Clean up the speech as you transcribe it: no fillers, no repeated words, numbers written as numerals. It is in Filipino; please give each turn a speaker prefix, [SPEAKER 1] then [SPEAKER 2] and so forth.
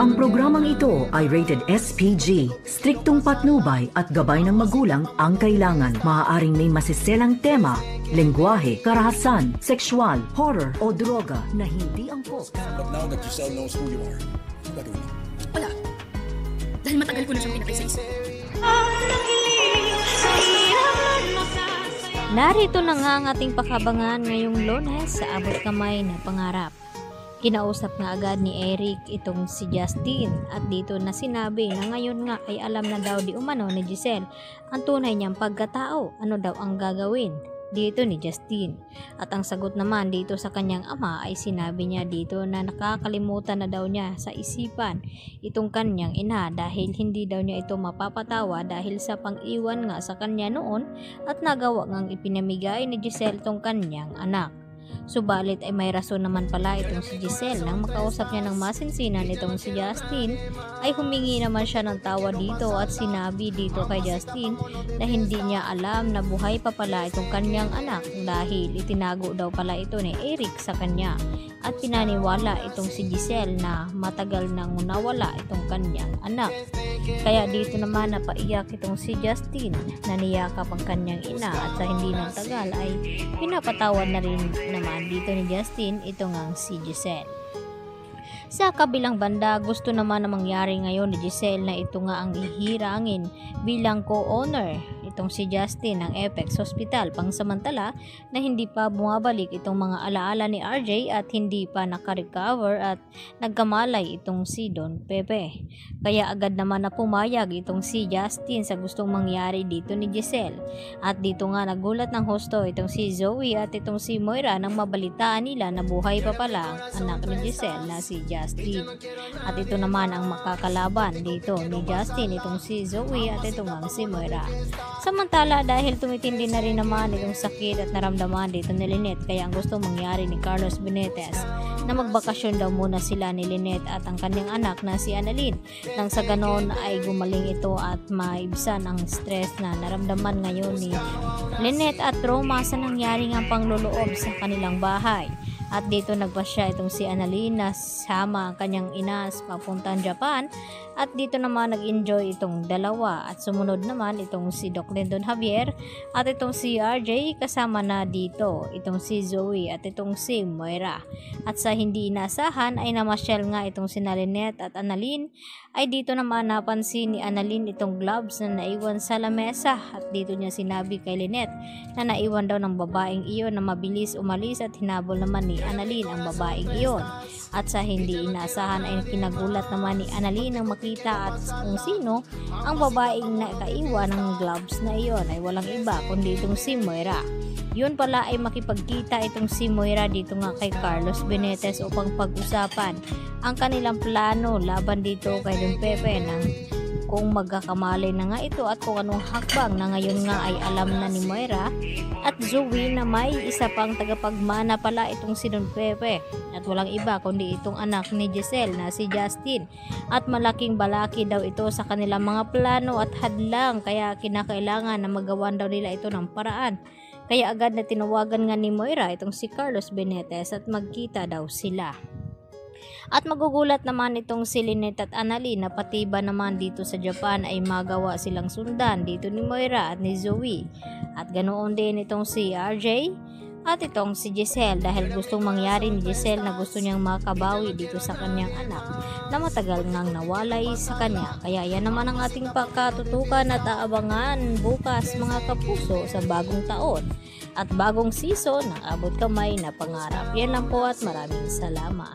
[SPEAKER 1] Ang programang ito ay rated SPG. Striktong patnubay at gabay ng magulang ang kailangan. Maaaring may masiselang tema, lengguwahe, karahasan, sexual, horror o droga na hindi angkop.
[SPEAKER 2] But now that Giselle knows who you are, ano gagawin mo?
[SPEAKER 3] Wala. Dahil matagal ko na siyang pinakaisa-isa.
[SPEAKER 4] Narito na nga ang ating pakabangan ngayong Lunes sa abot kamay na pangarap. Kinausap nga agad ni Eric itong si Justin at dito na sinabi na ngayon nga ay alam na daw di umano ni Giselle ang tunay niyang pagkatao, ano daw ang gagawin dito ni Justin. At ang sagot naman dito sa kanyang ama ay sinabi niya dito na nakakalimutan na daw niya sa isipan itong kanyang ina dahil hindi daw niya ito mapapatawa dahil sa pang-iwan nga sa kanya noon at nagawa ngang ipinamigay ni Giselle tong kanyang anak. Subalit ay may rason naman pala itong si Giselle. Nang makausap niya ng masinsinan itong si Justin ay humingi naman siya ng tawa dito at sinabi dito kay Justin na hindi niya alam na buhay pa pala itong kanyang anak dahil itinago daw pala ito ni Eric sa kanya at pinaniwala itong si Giselle na matagal nang nawala itong kanyang anak. Kaya dito naman napaiyak itong si Justin na niyakap ang kanyang ina at sa hindi nang tagal ay pinapatawan na rin naman dito ni Justin ito ngang si Giselle. Sa kabilang banda, gusto naman na mangyari ngayon ni Giselle na ito nga ang ihirangin bilang co-owner itong si Justin ng Apex Hospital pangsamantala na hindi pa bumabalik itong mga alaala ni RJ at hindi pa nakarecover at nagkamalay itong si Don Pepe. Kaya agad naman na pumayag itong si Justin sa gustong mangyari dito ni Giselle. At dito nga nagulat ng husto itong si Zoe at itong si Moira nang mabalitaan nila na buhay pa pala ang anak ni Giselle na si Justin. At ito naman ang makakalaban dito ni Justin itong si Zoe at itong si Moira. Samantala dahil tumitindi na rin naman itong sakit at naramdaman dito ni Lynette kaya ang gusto mangyari ni Carlos Benitez na magbakasyon daw muna sila ni Lynette at ang kanyang anak na si Annalyn nang sa ganon ay gumaling ito at maibsan ang stress na naramdaman ngayon ni Lynette at trauma sa nangyari ng pangloloob sa kanilang bahay. At dito nagpasya itong si Annalyn na sama ang kanyang ina sa papuntang Japan at dito naman nag-enjoy itong dalawa at sumunod naman itong si Doc Lyndon Javier at itong si RJ kasama na dito itong si Zoe at itong si Moira. At sa hindi inasahan ay namasyal nga itong si Lynette at Annalyn ay dito naman napansin ni Annalyn itong gloves na naiwan sa lamesa at dito niya sinabi kay Lynette na naiwan daw ng babaeng iyon na mabilis umalis at hinabol naman ni Annalyn ang babaeng iyon. At sa hindi inaasahan ay kinagulat naman ni Annalyn nang makita at kung sino ang babaeng nakaiwan ng gloves na iyon ay walang iba kundi itong si Moira. Yun pala ay makipagkita itong si Moira dito nga kay Carlos Benitez upang pag-usapan ang kanilang plano laban dito kay Don Pepe ng kung magkakamali na nga ito at kung anong hakbang na ngayon nga ay alam na ni Moira at Zoe na may isa pang tagapagmana pala itong si Don Pepe at walang iba kundi itong anak ni Giselle na si Justin at malaking balaki daw ito sa kanilang mga plano at hadlang kaya kinakailangan na magawan daw nila ito ng paraan. Kaya agad na tinawagan nga ni Moira itong si Carlos Benitez at magkita daw sila. At magugulat naman itong si Lynette at Annalyn na pati ba naman dito sa Japan ay magawa silang sundan dito ni Moira at ni Zoe. At ganoon din itong si RJ at itong si Giselle dahil gustong mangyari ni Giselle na gusto niyang makabawi dito sa kanyang anak na matagal ngang nawalay sa kanya. Kaya yan naman ang ating pakatutukan at aabangan bukas mga kapuso sa bagong taon at bagong season ng Abot Kamay na Pangarap. Yan lang po at maraming salamat.